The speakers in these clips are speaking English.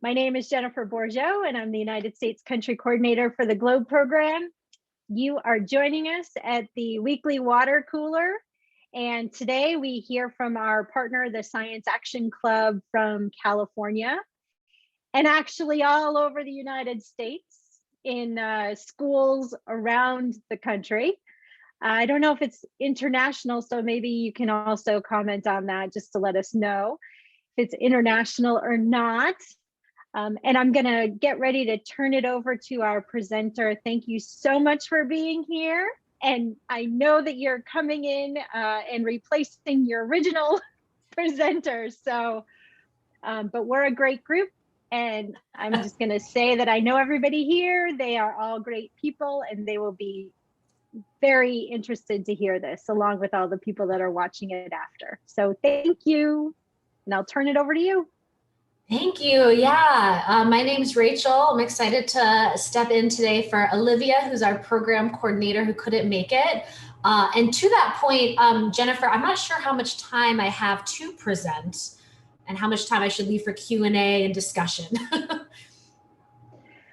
My name is Jennifer Bourgeot, and I'm the United States Country Coordinator for the GLOBE program. You are joining us at the weekly water cooler. And today we hear from our partner, the Science Action Club from California, and actually all over the United States in schools around the country. I don't know if it's international, so maybe you can also comment on that just to let us know if it's international or not. And I'm going to get ready to turn it over to our presenter. Thank you so much for being here. And I know that you're coming in and replacing your original presenter. So, but we're a great group. And I'm just going to say that I know everybody here. They are all great people, and they will be very interested to hear this, along with all the people that are watching it after. So thank you. And I'll turn it over to you. Thank you. Yeah, my name's Rachel. I'm excited to step in today for Olivia, who's our program coordinator who couldn't make it. And to that point, Jennifer, I'm not sure how much time I have to present and how much time I should leave for Q&A and discussion.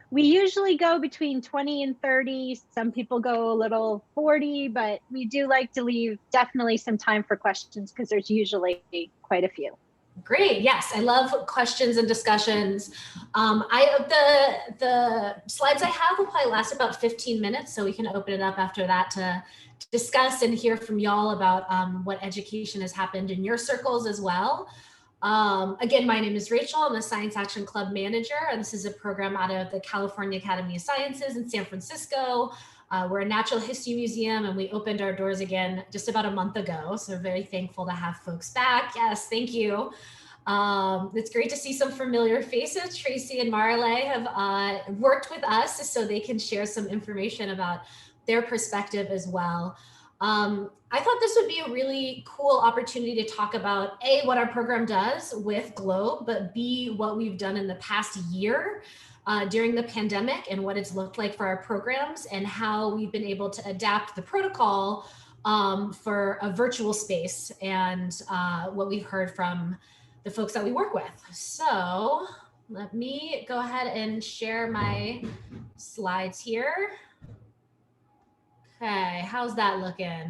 We usually go between 20 and 30. Some people go a little 40, but we do like to leave definitely some time for questions because there's usually quite a few. Great. Yes, I love questions and discussions. The slides I have will probably last about 15 minutes, so we can open it up after that to discuss and hear from y'all about what education has happened in your circles as well. Again, my name is Rachel. I'm the Science Action Club manager, and this is a program out of the California Academy of Sciences in San Francisco. We're a natural history museum, and we opened our doors again just about a month ago. So we're very thankful to have folks back. Yes, thank you. It's great to see some familiar faces. Tracy and Marley have worked with us so they can share some information about their perspective as well. I thought this would be a really cool opportunity to talk about A, what our program does with GLOBE, but B, what we've done in the past year during the pandemic and what it's looked like for our programs and how we've been able to adapt the protocol for a virtual space and what we've heard from the folks that we work with. So let me go ahead and share my slides here. Okay, how's that looking?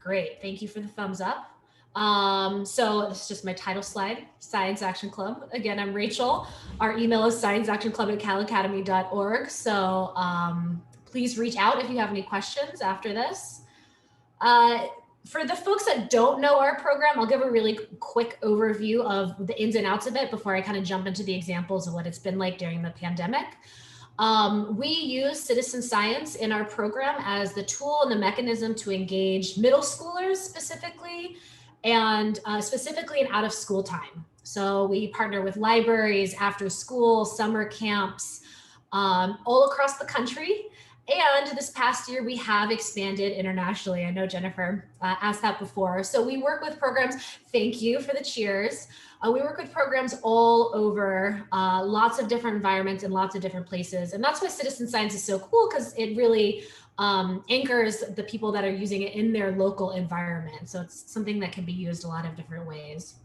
Great, thank you for the thumbs up. So this is just my title slide, Science Action Club. Again, I'm Rachel. Our email is scienceactionclub@calacademy.org. So please reach out if you have any questions after this. For the folks that don't know our program, I'll give a really quick overview of the ins and outs of it before I kind of jump into the examples of what it's been like during the pandemic. We use citizen science in our program as the tool and the mechanism to engage middle schoolers specifically, and specifically in out of school time. So we partner with libraries, after school, summer camps, all across the country. And this past year, we have expanded internationally. I know Jennifer asked that before. So we work with programs, thank you for the cheers. We work with programs all over, lots of different environments and lots of different places. And that's why citizen science is so cool, because it really anchors the people that are using it in their local environment. So it's something that can be used a lot of different ways.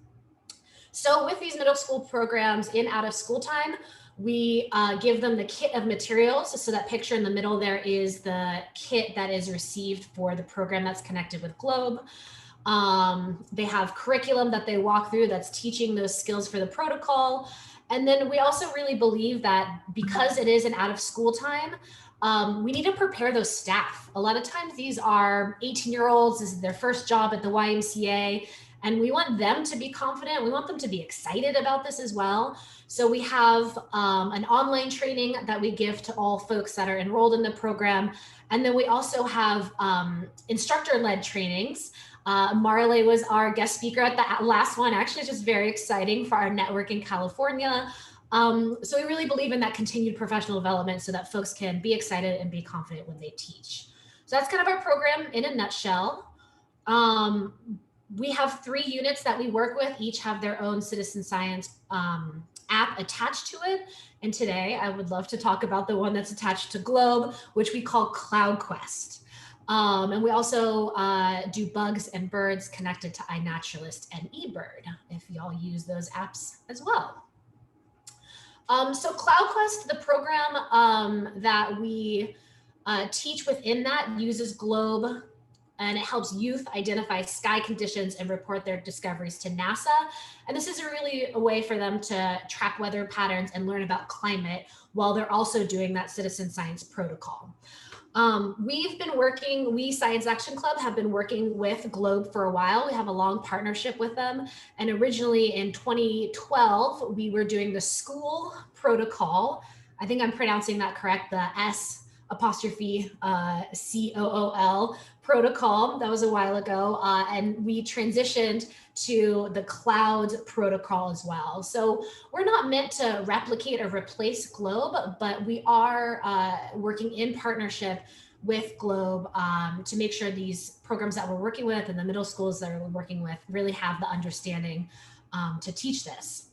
So with these middle school programs in out of school time, we give them the kit of materials. So that picture in the middle there is the kit that is received for the program that's connected with GLOBE. They have curriculum that they walk through that's teaching those skills for the protocol. And then we also really believe that because it is an out of school time, we need to prepare those staff. A lot of times these are 18-year-olds, this is their first job at the YMCA, and we want them to be confident. We want them to be excited about this as well. So we have an online training that we give to all folks that are enrolled in the program. And then we also have instructor-led trainings. Marley was our guest speaker at the last one. Actually, it's just very exciting for our network in California. So we really believe in that continued professional development so that folks can be excited and be confident when they teach. So that's kind of our program in a nutshell. We have 3 units that we work with, each have their own citizen science app attached to it. And today I would love to talk about the one that's attached to GLOBE, which we call Cloud Quest. And we also do bugs and birds connected to iNaturalist and eBird, if y'all use those apps as well. So CloudQuest, the program that we teach within that uses Globe, and it helps youth identify sky conditions and report their discoveries to NASA. And this is really a way for them to track weather patterns and learn about climate while they're also doing that citizen science protocol. We Science Action Club have been working with Globe for a while. We have a long partnership with them. And originally in 2012, we were doing the school protocol. I think I'm pronouncing that correct, the S apostrophe COOL protocol. That was a while ago. And we transitioned to the cloud protocol as well. So we're not meant to replicate or replace Globe, but we are working in partnership with Globe to make sure these programs that we're working with and the middle schools that we're working with really have the understanding to teach this.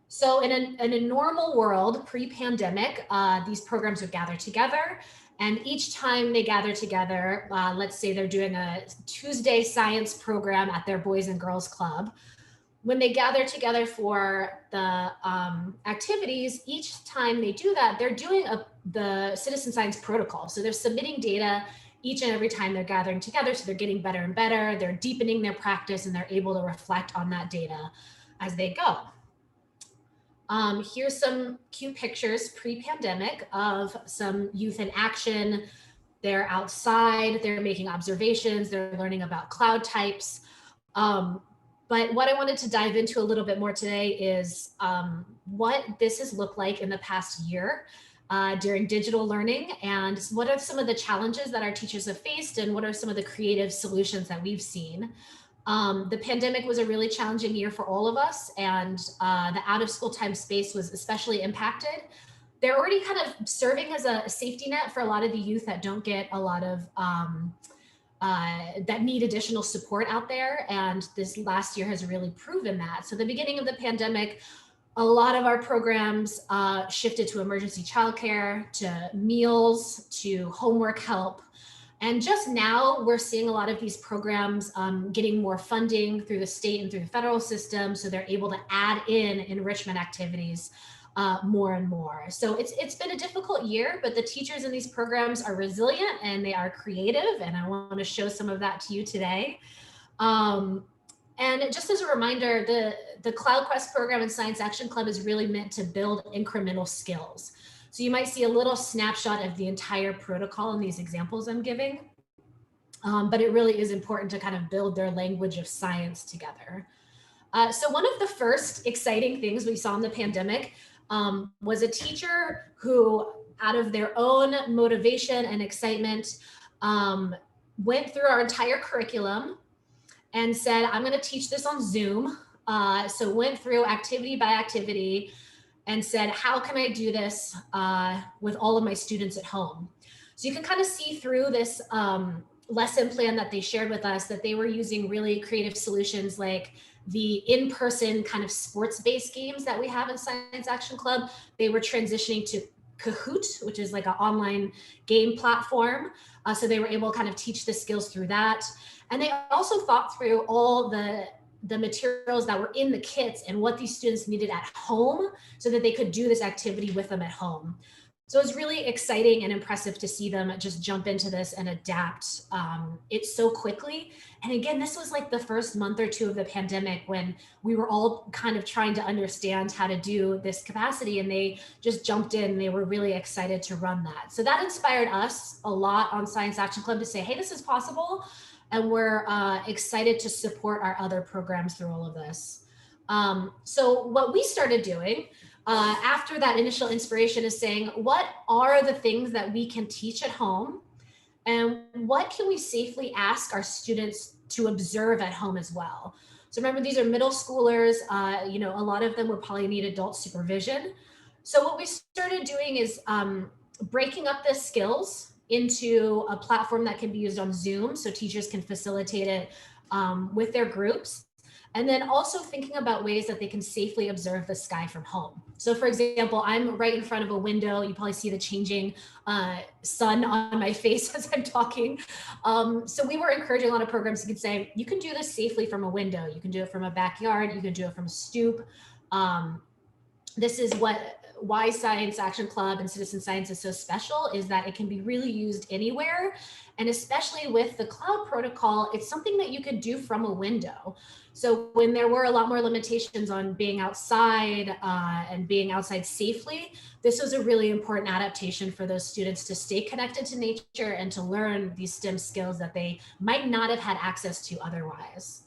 So in a normal world, pre-pandemic, these programs would gather together. And each time they gather together, let's say they're doing a Tuesday science program at their Boys and Girls Club. When they gather together for the activities, each time they do that, they're doing the citizen science protocol. So they're submitting data each and every time they're gathering together. So they're getting better and better. They're deepening their practice and they're able to reflect on that data as they go. Here's some cute pictures pre-pandemic of some youth in action. They're outside, they're making observations, they're learning about cloud types. But what I wanted to dive into a little bit more today is what this has looked like in the past year during digital learning, and what are some of the challenges that our teachers have faced, and what are some of the creative solutions that we've seen. The pandemic was a really challenging year for all of us, and the out of school time space was especially impacted. They're already kind of serving as a safety net for a lot of the youth that don't get a lot of, that need additional support out there. And this last year has really proven that. So the beginning of the pandemic, a lot of our programs shifted to emergency childcare, to meals, to homework help. And just now we're seeing a lot of these programs getting more funding through the state and through the federal system. So they're able to add in enrichment activities more and more. So it's been a difficult year, but the teachers in these programs are resilient and they are creative. And I want to show some of that to you today. And just as a reminder, the CloudQuest program and Science Action Club is really meant to build incremental skills. So you might see a little snapshot of the entire protocol in these examples I'm giving, but it really is important to kind of build their language of science together. So one of the first exciting things we saw in the pandemic was a teacher who, out of their own motivation and excitement, went through our entire curriculum and said, I'm going to teach this on Zoom. So went through activity by activity and said, how can I do this with all of my students at home? So you can kind of see through this lesson plan that they shared with us that they were using really creative solutions like the in-person kind of sports-based games that we have in Science Action Club. They were transitioning to Kahoot, which is like an online game platform. So they were able to kind of teach the skills through that. And they also thought through all the materials that were in the kits and what these students needed at home so that they could do this activity with them at home. So it's really exciting and impressive to see them just jump into this and adapt it so quickly. And again, this was like the first month or two of the pandemic when we were all kind of trying to understand how to do this capacity, and they just jumped in and they were really excited to run that. So that inspired us a lot on Science Action Club to say, hey, this is possible. And we're excited to support our other programs through all of this. So what we started doing after that initial inspiration is saying, what are the things that we can teach at home? And what can we safely ask our students to observe at home as well? So remember, these are middle schoolers. A lot of them would probably need adult supervision. So what we started doing is breaking up the skills into a platform that can be used on Zoom so teachers can facilitate it with their groups. And then also thinking about ways that they can safely observe the sky from home. So for example, I'm right in front of a window. You probably see the changing sun on my face as I'm talking. So we were encouraging a lot of programs. You could say, you can do this safely from a window. You can do it from a backyard. You can do it from a stoop. this is why Science Action Club and Citizen Science is so special, is that it can be really used anywhere. And especially with the cloud protocol, it's something that you could do from a window. So when there were a lot more limitations on being outside and being outside safely, this was a really important adaptation for those students to stay connected to nature and to learn these STEM skills that they might not have had access to otherwise.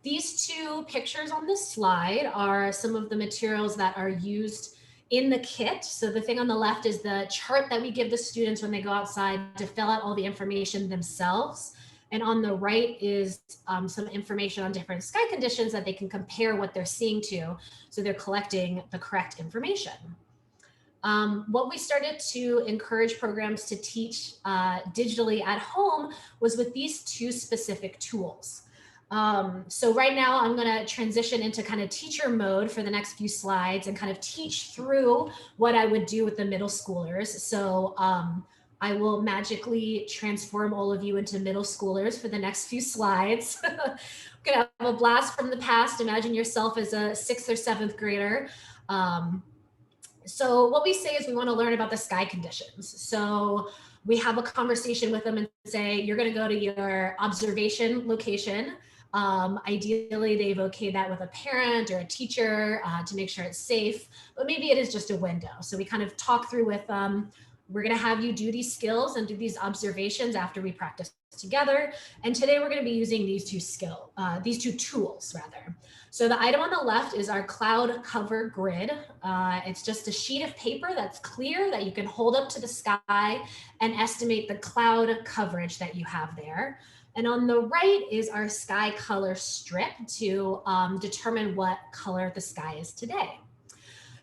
These two pictures on this slide are some of the materials that are used in the kit. So the thing on the left is the chart that we give the students when they go outside to fill out all the information themselves. And on the right is some information on different sky conditions that they can compare what they're seeing to. So they're collecting the correct information. What we started to encourage programs to teach digitally at home was with these two specific tools. So right now I'm going to transition into kind of teacher mode for the next few slides and kind of teach through what I would do with the middle schoolers. So I will magically transform all of you into middle schoolers for the next few slides. I'm going to have a blast from the past. Imagine yourself as a 6th or 7th grader. So what we say is we want to learn about the sky conditions. So we have a conversation with them and say, you're going to go to your observation location. Ideally, they've okayed that with a parent or a teacher to make sure it's safe, but maybe it is just a window. So we kind of talk through with them. We're going to have you do these skills and do these observations after we practice together. And today we're going to be using these two tools rather. So the item on the left is our cloud cover grid. It's just a sheet of paper that's clear that you can hold up to the sky and estimate the cloud coverage that you have there. And on the right is our sky color strip to determine what color the sky is today.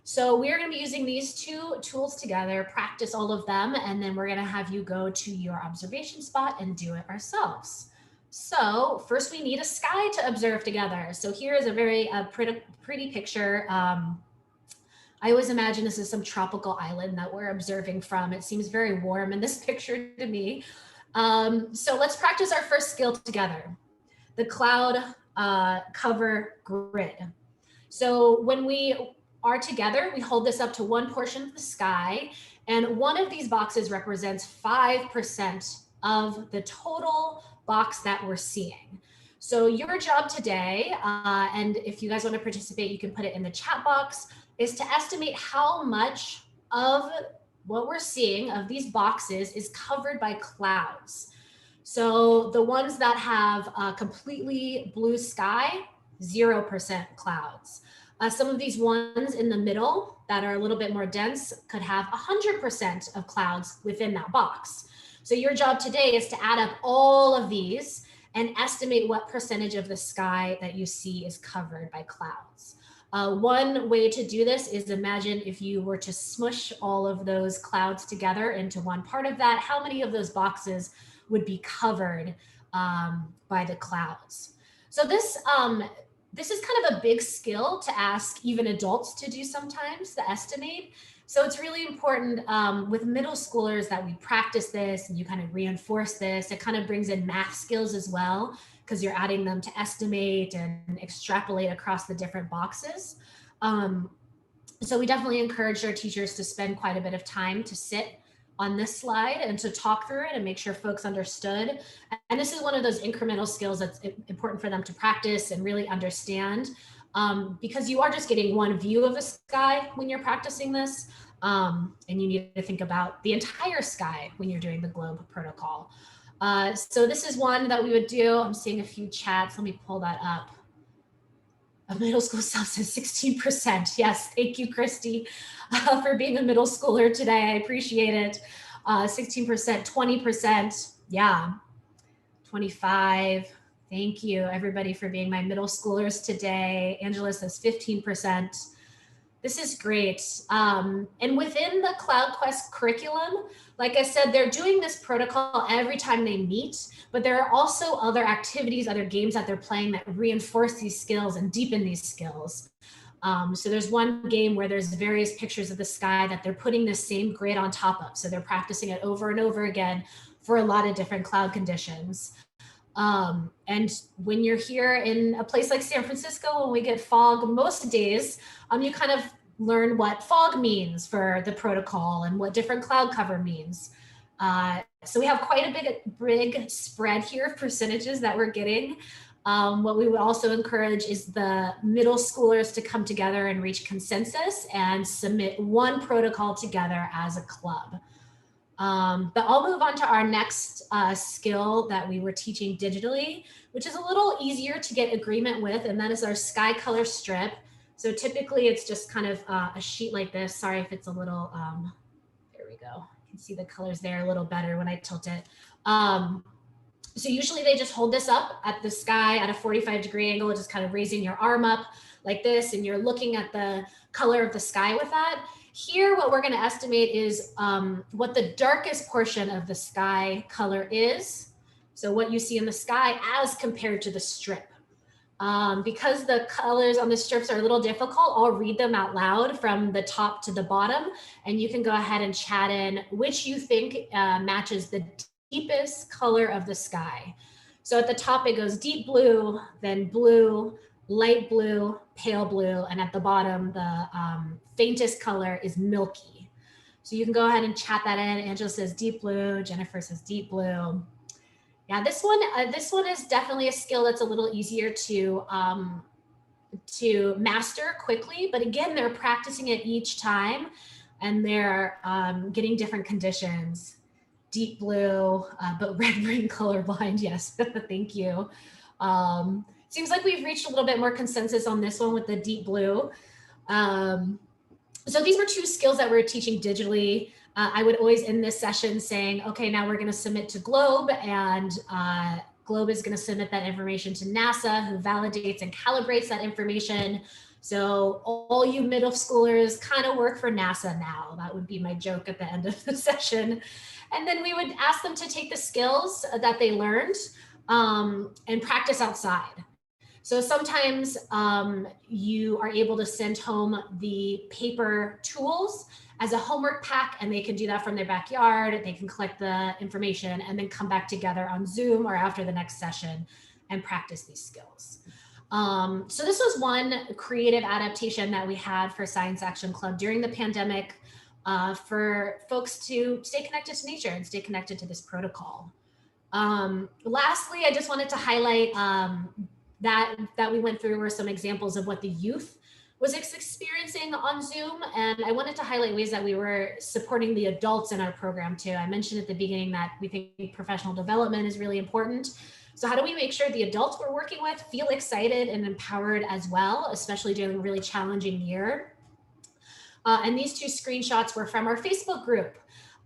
So we're going to be using these two tools together, practice all of them, and then we're going to have you go to your observation spot and do it ourselves. So first we need a sky to observe together. So here is a very pretty picture. I always imagine this is some tropical island that we're observing from. It seems very warm in this picture to me. So let's practice our first skill together, the cloud cover grid. So when we are together, we hold this up to one portion of the sky, and one of these boxes represents 5% of the total box that we're seeing. So your job today, and if you guys want to participate, you can put it in the chat box, is to estimate how much of what we're seeing of these boxes is covered by clouds. So the ones that have a completely blue sky, 0% clouds. Some of these ones in the middle that are a little bit more dense could have 100% of clouds within that box. So your job today is to add up all of these and estimate what percentage of the sky that you see is covered by clouds. One way to do this is imagine if you were to smush all of those clouds together into one part of that, how many of those boxes would be covered by the clouds? So this is kind of a big skill to ask even adults to do sometimes, to estimate. So it's really important with middle schoolers that we practice this and you kind of reinforce this. It kind of brings in math skills as well, because you're adding them to estimate and extrapolate across the different boxes. So we definitely encourage our teachers to spend quite a bit of time to sit on this slide and to talk through it and make sure folks understood. And this is one of those incremental skills that's important for them to practice and really understand, because you are just getting one view of the sky when you're practicing this. And you need to think about the entire sky when you're doing the globe protocol. So this is one that we would do. I'm seeing a few chats. Let me pull that up. A middle school self says 16%. Yes, thank you, Christy, for being a middle schooler today. I appreciate it. 16%, 20%, yeah, 25. Thank you, everybody, for being my middle schoolers today. Angela says 15%. This is great. And within the CloudQuest curriculum, like I said, they're doing this protocol every time they meet, but there are also other activities, other games that they're playing that reinforce these skills and deepen these skills. So there's one game where there's various pictures of the sky that they're putting the same grid on top of. So they're practicing it over and over again for a lot of different cloud conditions. And when you're here in a place like San Francisco, when we get fog most days, you kind of learn what fog means for the protocol and what different cloud cover means. So we have quite a big spread here of percentages that we're getting. What we would also encourage is the middle schoolers to come together and reach consensus and submit one protocol together as a club. But I'll move on to our next skill that we were teaching digitally, which is a little easier to get agreement with, and that is our sky color strip. So typically it's just kind of a sheet like this. Sorry if it's a little, there we go. You can see the colors there a little better when I tilt it. So usually they just hold this up at the sky at a 45-degree angle, just kind of raising your arm up like this, and you're looking at the color of the sky with that. Here, what we're going to estimate is what the darkest portion of the sky color is. So what you see in the sky as compared to the strip. Because the colors on the strips are a little difficult, I'll read them out loud from the top to the bottom, and you can go ahead and chat in which you think matches the deepest color of the sky. So at the top, it goes deep blue, then blue, light blue, pale blue, and at the bottom, the faintest color is milky. So you can go ahead and chat that in. Angela says deep blue, Jennifer says deep blue. Yeah, this one is definitely a skill that's a little easier to master quickly, but again, they're practicing it each time, and they're getting different conditions. Deep blue, but red-green colorblind. Yes, thank you. Seems like we've reached a little bit more consensus on this one with the deep blue. So these were two skills that we're teaching digitally. I would always end this session saying, okay, now we're going to submit to Globe, and Globe is going to submit that information to NASA, who validates and calibrates that information. So all you middle schoolers kind of work for NASA now. That would be my joke at the end of the session. And then we would ask them to take the skills that they learned and practice outside. So sometimes you are able to send home the paper tools as a homework pack, and they can do that from their backyard. They can collect the information and then come back together on Zoom or after the next session and practice these skills. So this was one creative adaptation that we had for Science Action Club during the pandemic for folks to stay connected to nature and stay connected to this protocol. Lastly, I just wanted to highlight that we went through were some examples of what the youth was experiencing on Zoom. And I wanted to highlight ways that we were supporting the adults in our program too. I mentioned at the beginning that we think professional development is really important. So how do we make sure the adults we're working with feel excited and empowered as well, especially during a really challenging year? And these two screenshots were from our Facebook group.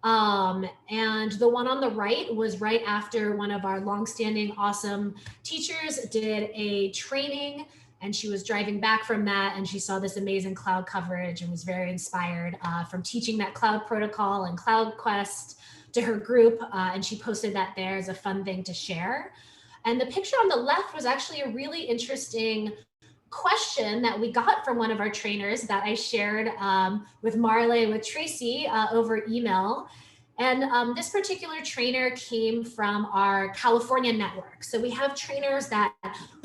And the one on the right was right after one of our longstanding awesome teachers did a training, and she was driving back from that, and she saw this amazing cloud coverage and was very inspired from teaching that cloud protocol and Cloud Quest to her group. And she posted that there as a fun thing to share. And the picture on the left was actually a really interesting question that we got from one of our trainers that I shared with Marley, with Tracy over email. And this particular trainer came from our California network. So we have trainers that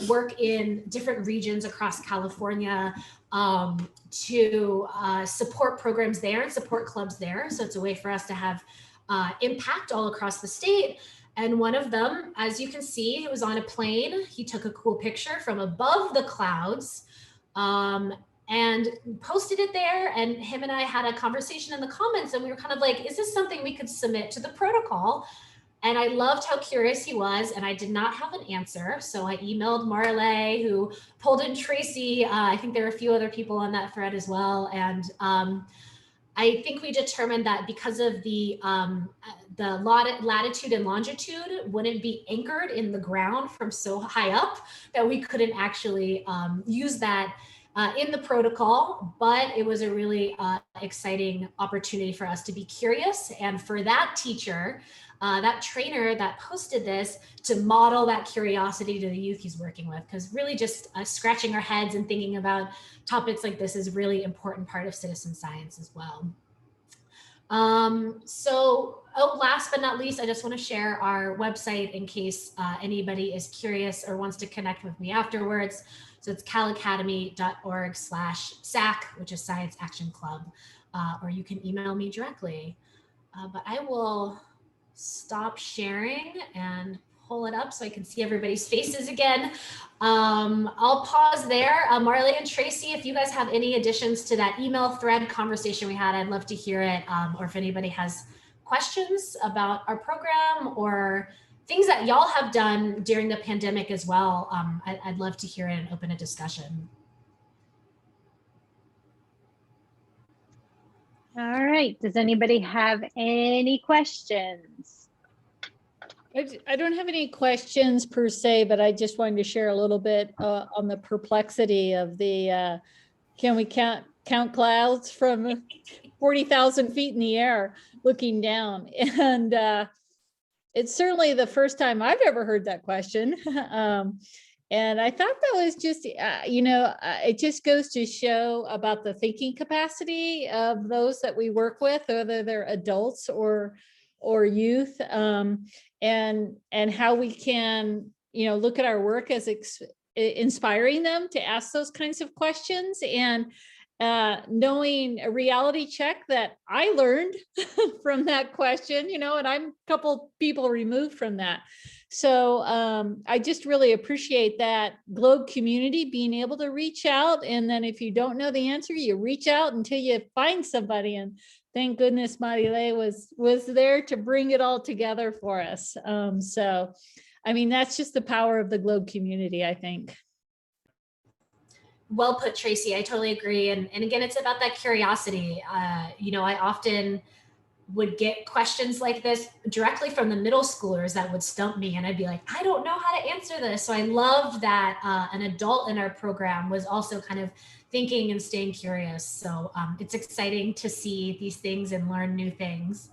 work in different regions across California to support programs there and support clubs there. So it's a way for us to have impact all across the state. And one of them, as you can see, he was on a plane. He took a cool picture from above the clouds and posted it there. And him and I had a conversation in the comments, and we were kind of like, is this something we could submit to the protocol? And I loved how curious he was, and I did not have an answer. So I emailed Marley, who pulled in Tracy. I think there were a few other people on that thread as well. And I think we determined that because of the latitude and longitude wouldn't be anchored in the ground from so high up that we couldn't actually use that in the protocol, but it was a really exciting opportunity for us to be curious, and for that teacher, that trainer that posted this, to model that curiosity to the youth he's working with, because really just scratching our heads and thinking about topics like this is a really important part of citizen science as well. Last but not least, I just want to share our website in case anybody is curious or wants to connect with me afterwards. So it's calacademy.org/SAC, which is Science Action Club, or you can email me directly. But I will stop sharing and pull it up so I can see everybody's faces again. I'll pause there. Marley and Tracy, if you guys have any additions to that email thread conversation we had, I'd love to hear it. Or if anybody has questions about our program or things that y'all have done during the pandemic as well, I'd love to hear it and open a discussion. All right. Does anybody have any questions? I don't have any questions per se, but I just wanted to share a little bit on the perplexity of the, can we count clouds from 40,000 feet in the air looking down? And it's certainly the first time I've ever heard that question. And I thought that was just, it just goes to show about the thinking capacity of those that we work with, whether they're adults or youth, and how we can, look at our work as inspiring them to ask those kinds of questions, and knowing a reality check that I learned from that question, and I'm a couple people removed from that. So I just really appreciate that Globe community being able to reach out. And then if you don't know the answer, you reach out until you find somebody. And thank goodness Marilei was there to bring it all together for us. So, I mean, that's just the power of the Globe community, I think. Well put, Tracy. I totally agree. And again, it's about that curiosity. I often would get questions like this directly from the middle schoolers that would stump me, and I'd be like, I don't know how to answer this. So I love that an adult in our program was also kind of thinking and staying curious. So it's exciting to see these things and learn new things.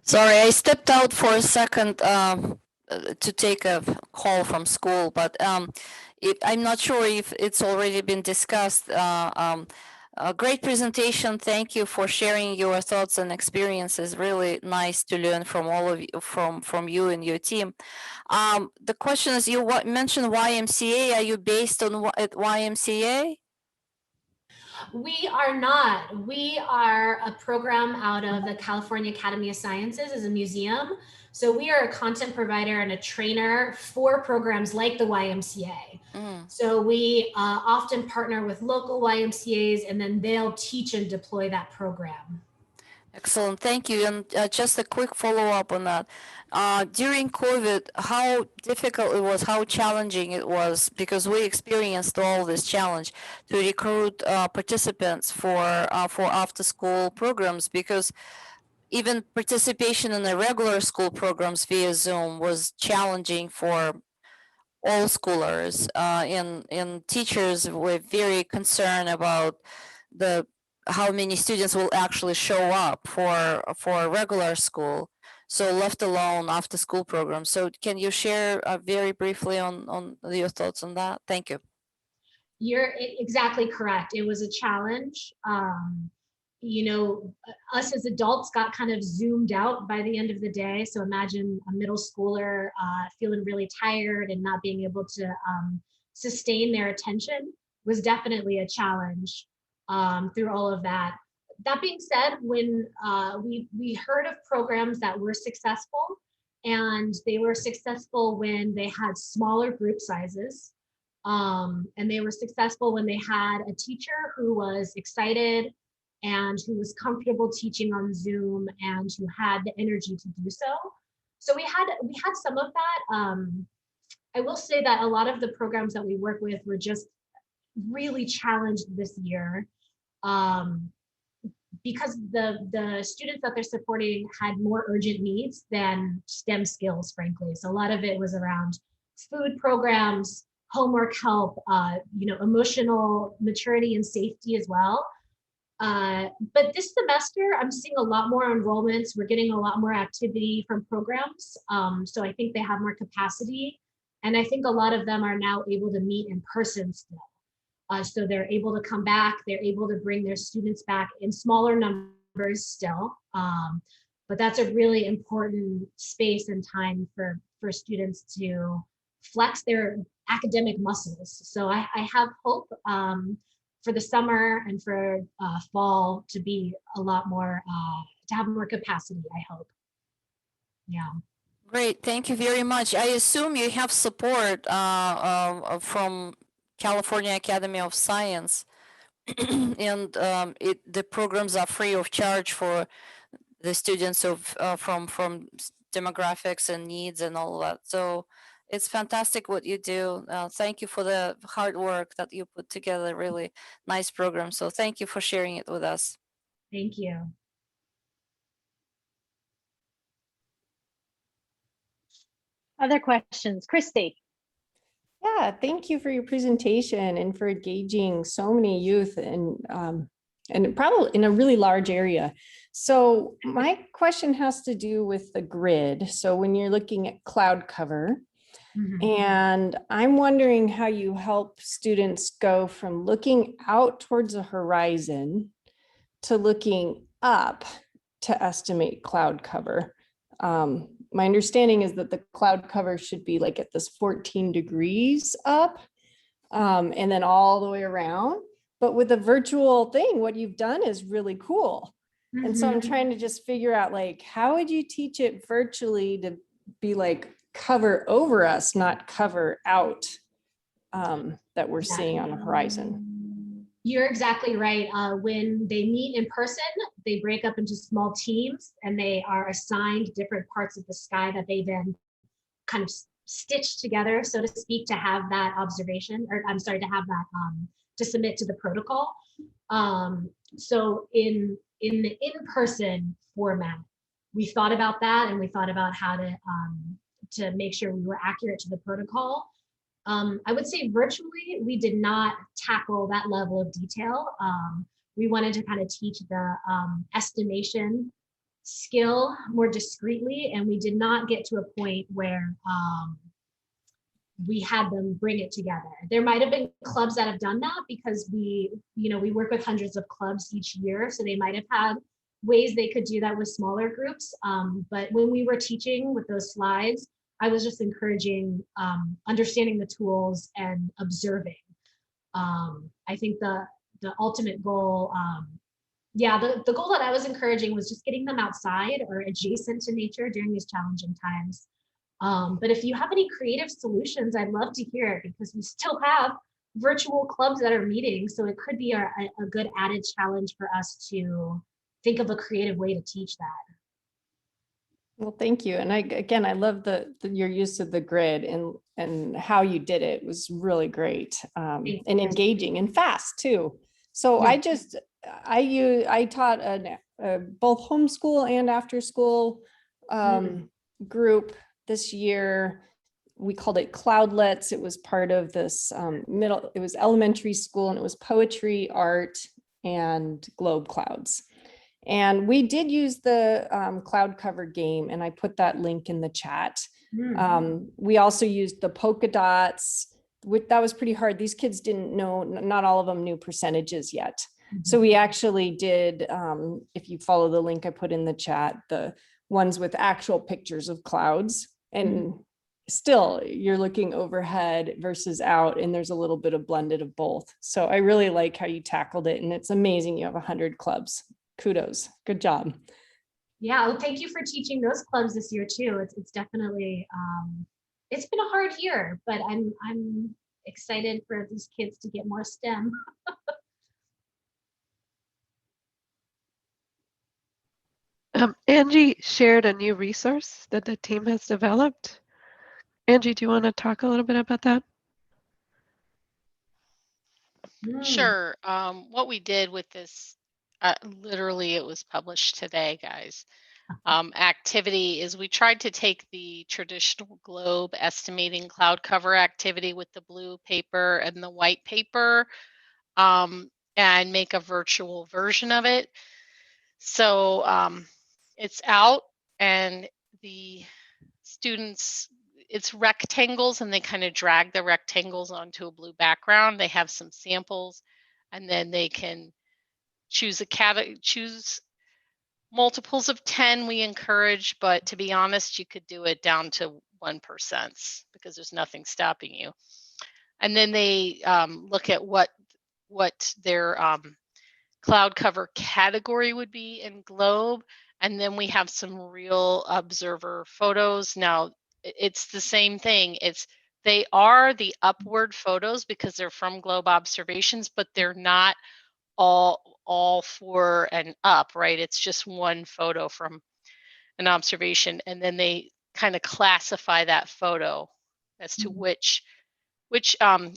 Sorry, I stepped out for a second to take a call from school, but I'm not sure if it's already been discussed. A great presentation. Thank you for sharing your thoughts and experiences. Really nice to learn from all of you, from you and your team. The question is, you mentioned YMCA. Are you based on at YMCA? We are not. We are a program out of the California Academy of Sciences as a museum. So we are a content provider and a trainer for programs like the YMCA. So we often partner with local YMCAs, and then they'll teach and deploy that program. Excellent, thank you. And just a quick follow-up on that. During COVID, how difficult it was, how challenging it was, because we experienced all this challenge to recruit participants for after-school programs, because even participation in the regular school programs via Zoom was challenging for all schoolers, and teachers were very concerned about how many students will actually show up for regular school, so left alone after school programs. So can you share very briefly on your thoughts on that? Thank you. You're exactly correct. It was a challenge. Us as adults got kind of zoomed out by the end of the day. So imagine a middle schooler feeling really tired and not being able to sustain their attention was definitely a challenge through all of that. That being said, when we heard of programs that were successful, and they were successful when they had smaller group sizes, and they were successful when they had a teacher who was excited and who was comfortable teaching on Zoom and who had the energy to do so. So we had some of that. I will say that a lot of the programs that we work with were just really challenged this year, because the students that they're supporting had more urgent needs than STEM skills, frankly. So a lot of it was around food programs, homework help, emotional maturity and safety as well. But this semester, I'm seeing a lot more enrollments. We're getting a lot more activity from programs. So I think they have more capacity. And I think a lot of them are now able to meet in person still. So they're able to come back, they're able to bring their students back in smaller numbers still. But that's a really important space and time for students to flex their academic muscles. So I have hope for the summer and for fall to be a lot more, to have more capacity, I hope. Yeah. Great, thank you very much. I assume you have support from California Academy of Science, and the programs are free of charge for the students of from demographics and needs and all that. So it's fantastic what you do. Thank you for the hard work that you put together. Really nice program. So thank you for sharing it with us. Thank you. Other questions? Christy? Yeah, thank you for your presentation and for engaging so many youth and probably in a really large area. So my question has to do with the grid. So when you're looking at cloud cover, and I'm wondering how you help students go from looking out towards the horizon to looking up to estimate cloud cover. My understanding is that the cloud cover should be like at this 14 degrees up and then all the way around. But with a virtual thing, what you've done is really cool. And so I'm trying to just figure out, like, how would you teach it virtually to be like cover over us, not cover out that we're seeing on the horizon? You're exactly right. When they meet in person, they break up into small teams and they are assigned different parts of the sky that they then kind of stitch together, so to speak, to have that observation, or I'm sorry, to have that, to submit to the protocol. So in the in-person format, we thought about that, and we thought about how to make sure we were accurate to the protocol. I would say virtually, we did not tackle that level of detail. We wanted to kind of teach the estimation skill more discreetly, and we did not get to a point where we had them bring it together. There might have been clubs that have done that because we work with hundreds of clubs each year, so they might have had ways they could do that with smaller groups. But when we were teaching with those slides, I was just encouraging understanding the tools and observing. I think the ultimate goal, the goal that I was encouraging was just getting them outside or adjacent to nature during these challenging times. But if you have any creative solutions, I'd love to hear it, because we still have virtual clubs that are meeting. So it could be a good added challenge for us to think of a creative way to teach that. Well, thank you. And I love your use of the grid and how you did it. It was really great and engaging and fast too. So yeah. I taught both homeschool and after school group this year. We called it Cloudlets. It was part of this it was elementary school, and it was poetry, art, and globe clouds. And we did use the cloud cover game, and I put that link in the chat. We also used the polka dots. That was pretty hard. These kids didn't know, not all of them knew percentages yet. So we actually did, if you follow the link I put in the chat, the ones with actual pictures of clouds, and still you're looking overhead versus out, and there's a little bit of blended of both. So I really like how you tackled it, and it's amazing you have 100 clubs. Kudos, good job. Yeah, well, thank you for teaching those clubs this year too. It's definitely, it's been a hard year, but I'm excited for these kids to get more STEM. Angie shared a new resource that the team has developed. Angie, do you want to talk a little bit about that? Sure. What we did with this, literally it was published today, guys. Activity is we tried to take the traditional globe estimating cloud cover activity with the blue paper and the white paper and make a virtual version of it. So it's out, and the students, it's rectangles, and they kind of drag the rectangles onto a blue background. They have some samples, and then they can choose choose multiples of 10 we encourage, but to be honest, you could do it down to 1% because there's nothing stopping you. And then they look at what their cloud cover category would be in Globe. And then we have some real observer photos. Now, it's the same thing. They are the upward photos because they're from Globe observations, but they're not all 4 and up, right? It's just one photo from an observation, and then they kind of classify that photo as to which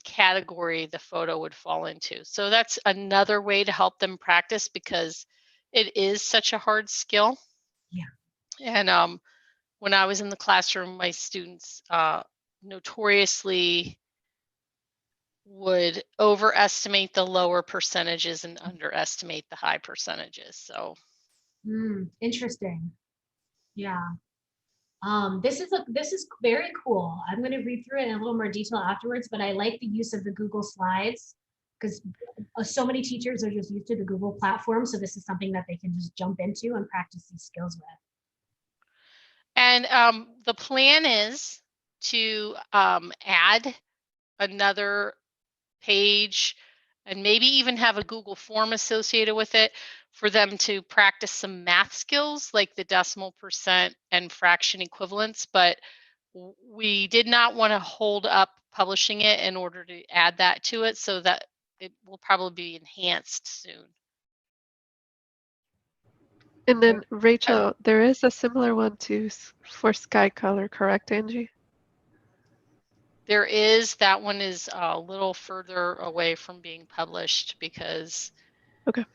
category the photo would fall into. So that's another way to help them practice because it is such a hard skill. Yeah. And when I was in the classroom, my students notoriously would overestimate the lower percentages and underestimate the high percentages. So Interesting. Yeah. This is very cool. I'm going to read through it in a little more detail afterwards, but I like the use of the Google Slides because so many teachers are just used to the Google platform. So this is something that they can just jump into and practice these skills with. And the plan is to add another page and maybe even have a Google form associated with it for them to practice some math skills like the decimal percent and fraction equivalents. But we did not want to hold up publishing it in order to add that to it, so that it will probably be enhanced soon. And then Rachel, there is a similar one for sky color, correct, Angie? There is. That one is a little further away from being published because. Okay.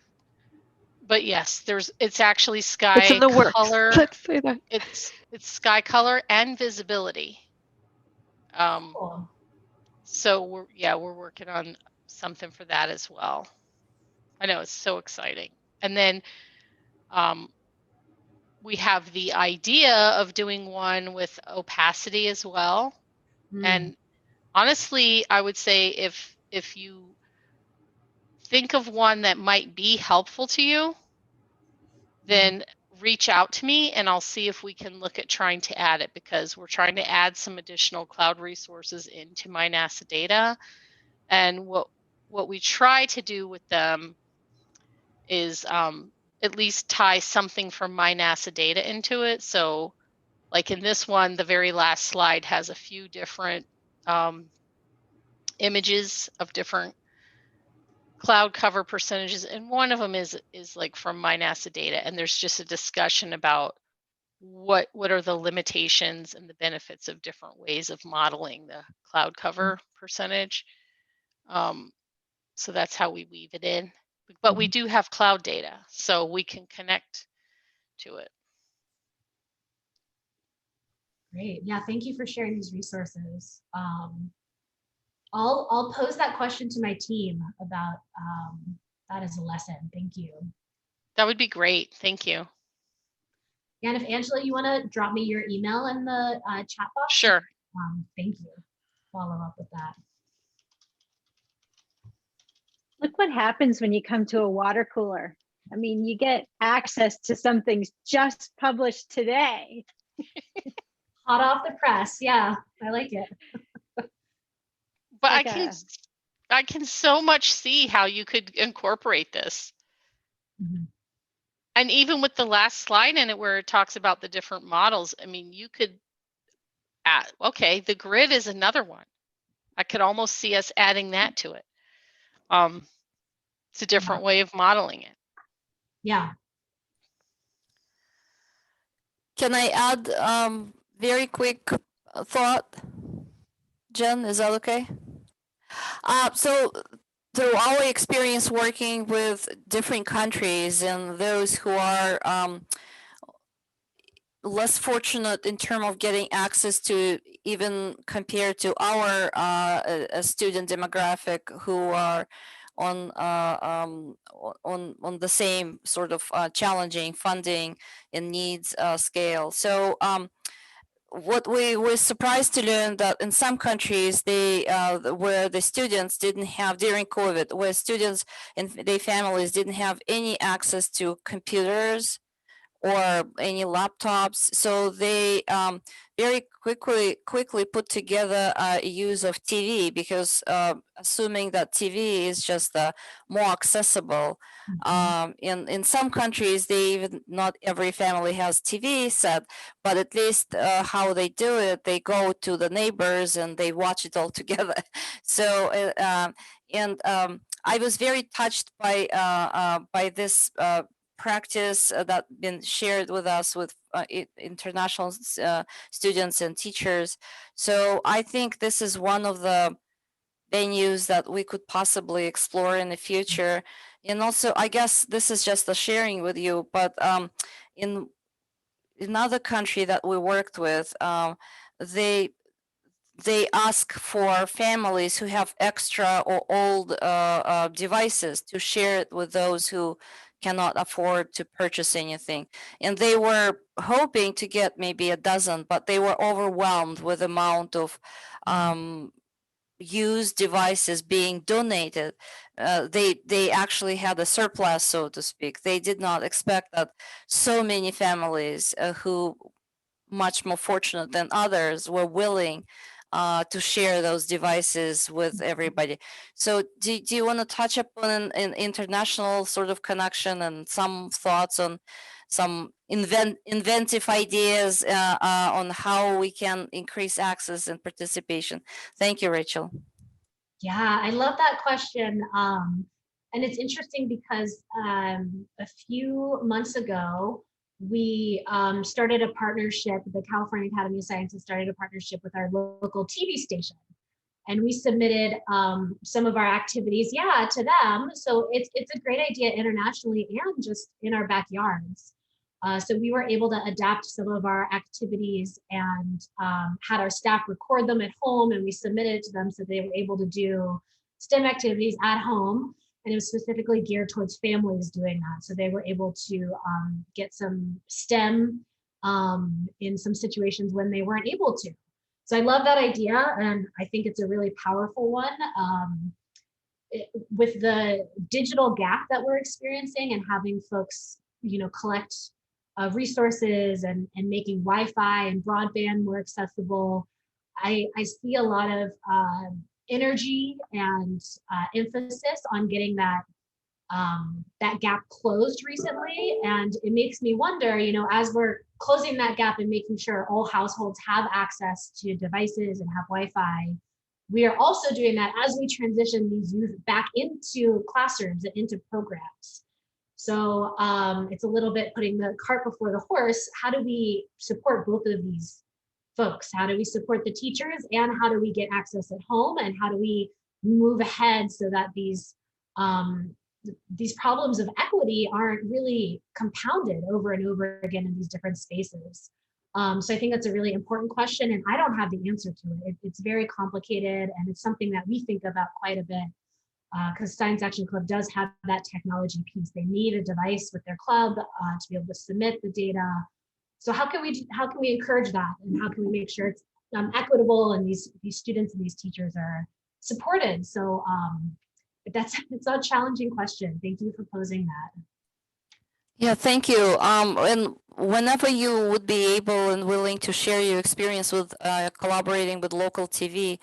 But yes, it's actually sky It's in the works. color. Let's say that. It's sky color and visibility. Cool. So we're working on something for that as well. I know, it's so exciting. And then we have the idea of doing one with opacity as well. And honestly, I would say if you think of one that might be helpful to you, then reach out to me and I'll see if we can look at trying to add it, because we're trying to add some additional cloud resources into my NASA data. And what we try to do with them is at least tie something from my NASA data into it. So like in this one, the very last slide has a few different images of different cloud cover percentages, and one of them is like from my NASA data, and there's just a discussion about what are the limitations and the benefits of different ways of modeling the cloud cover percentage. So that's how we weave it in, but we do have cloud data, so we can connect to it. Great. Yeah, thank you for sharing these resources. I'll pose that question to my team about that as a lesson. Thank you. That would be great. Thank you. And if Angela, you want to drop me your email in the chat box? Sure. Thank you. Follow up with that. Look what happens when you come to a water cooler. I mean, you get access to something just published today. Hot off the press. Yeah, I like it. But Like I can so much see how you could incorporate this. And even with the last slide in it where it talks about the different models, I mean, you could add, okay, the grid is another one. I could almost see us adding that to it. It's a different way of modeling it. Yeah. Can I add very quick thought? Jen, is that okay? So through our experience working with different countries and those who are less fortunate in terms of getting access to, even compared to our student demographic who are on the same sort of challenging funding and needs scale. So what we were surprised to learn that in some countries where the students didn't have during COVID, where students and their families didn't have any access to computers or any laptops, so they very quickly put together a use of TV, because assuming that TV is just more accessible. In some countries, they even not every family has TV set, but at least how they do it, they go to the neighbors and they watch it all together. So I was very touched by this practice that been shared with us with international students and teachers. So I think this is one of the venues that we could possibly explore in the future. And also, I guess this is just a sharing with you, but in another country that we worked with, they ask for families who have extra or old devices to share it with those who cannot afford to purchase anything. And they were hoping to get maybe a dozen, but they were overwhelmed with the amount of used devices being donated. They actually had a surplus, so to speak. They did not expect that so many families who much more fortunate than others were willing to share those devices with everybody. So do you want to touch upon an international sort of connection and some thoughts on some inventive ideas on how we can increase access and participation? Thank you, Rachel. Yeah, I love that question. And it's interesting because a few months ago, we started a partnership, the California Academy of Sciences started a partnership with our local TV station. And we submitted some of our activities, to them. So it's a great idea internationally and just in our backyards. So we were able to adapt some of our activities and had our staff record them at home, and we submitted it to them so they were able to do STEM activities at home. And it was specifically geared towards families doing that. So they were able to get some STEM in some situations when they weren't able to. So I love that idea, and I think it's a really powerful one. With the digital gap that we're experiencing and having folks, collect resources and making Wi-Fi and broadband more accessible, I see a lot of energy and emphasis on getting that gap closed recently. And it makes me wonder, as we're closing that gap and making sure all households have access to devices and have Wi-Fi, we are also doing that as we transition these youth back into classrooms and into programs. So it's a little bit putting the cart before the horse. How do we support both of these folks? How do we support the teachers, and how do we get access at home, and how do we move ahead so that these problems of equity aren't really compounded over and over again in these different spaces? So I think that's a really important question, and I don't have the answer to it. It's very complicated, and it's something that we think about quite a bit, because Science Action Club does have that technology piece. They need a device with their club to be able to submit the data. So how can we encourage that, and how can we make sure it's equitable and these students and these teachers are supported? So it's a challenging question. Thank you for posing that. Yeah, thank you. And whenever you would be able and willing to share your experience with collaborating with local TV,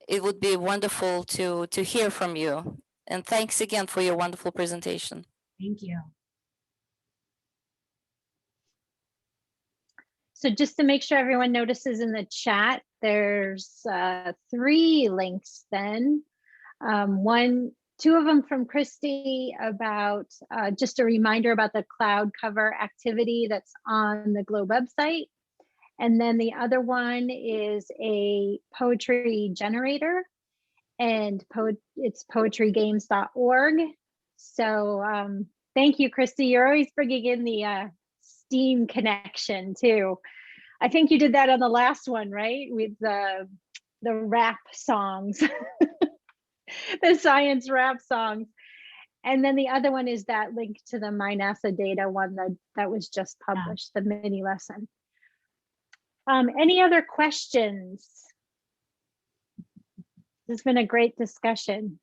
it would be wonderful to hear from you. And thanks again for your wonderful presentation. Thank you. So just to make sure everyone notices in the chat, there's 3 links then. Two of them from Christy about just a reminder about the cloud cover activity that's on the Globe website. And then the other one is a poetry generator, and it's poetrygames.org. So thank you, Christy. You're always bringing in the STEAM connection too. I think you did that on the last one, right? With the rap songs. The science rap songs. And then the other one is that link to the My NASA data one that was just published, the mini lesson. Any other questions? This has been a great discussion.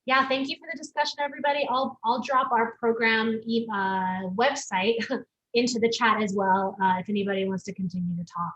Yeah, thank you for the discussion, everybody. I'll drop our program website into the chat as well if anybody wants to continue to talk.